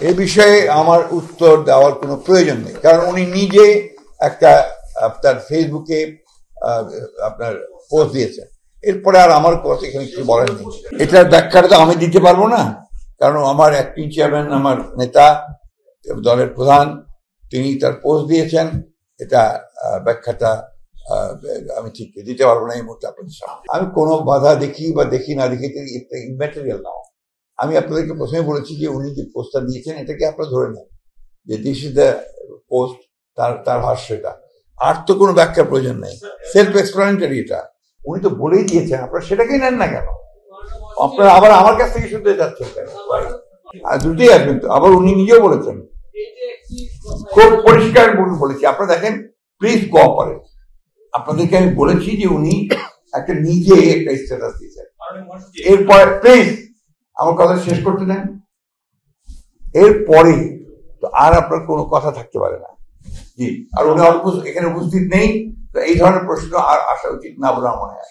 এ বিষয়ে আমার উত্তর দেওয়ার কোনো প্রয়োজন নেই, কারণ উনি নিজে একটা আপনার ফেসবুকে আপনার পোস্ট দিয়েছেন। এরপরে আর আমার কথা এখানে কিছু বলার নেই। এটার ব্যাখ্যাটা তো আমি দিতে পারবো না, কারণ আমার অ্যাক্টিং চেয়ারম্যান, আমার নেতা, দলের প্রধান, তিনি তার পোস্ট দিয়েছেন। এটা ব্যাখ্যাটা আমি ঠিক দিতে পারবো না এই মুহূর্তে আপনাদের সামনে। আমি কোনো বাধা দেখি বা দেখি না দেখি, ইম্যাটেরিয়াল নাও। আমি আপনাদেরকে প্রথমে বলেছি যে উনি যে পোস্টটা দিয়েছেন এটাকে আপনারা ধরে নেন যে দিস ইজ দ্য পোস্ট, তার ভাষ্যটা। আর তো কোনো ব্যাখ্যার প্রয়োজন নেই, সেলফ এক্সপ্লানেটারি। এটা উনি তো বলেই দিয়েছেন, আপনারা সেটাকেই নেন না কেন? আপনারা আবার আমার কাছ থেকে শুনতে যাচ্ছেন কেন? আর দুটোই আসবেন তো। আবার উনি নিজেও বলেছেন, খুব পরিষ্কার বলেছি। আপনারা দেখেন, প্লিজ কোঅপারেট। আপনাদেরকে আমি বলেছি যে উনি একটা নিজে একটা স্ট্যাটাস দিয়েছেন। এরপরে প্লিজ আমার কথা শেষ করতে দেন। এরপরে তো আর আপনার কোনো কথা থাকতে পারে না। জি, আর উনি এখানে উপস্থিত নেই, তো এই ধরনের প্রশ্ন আর আসা উচিত না বলে আমার মনে হয়।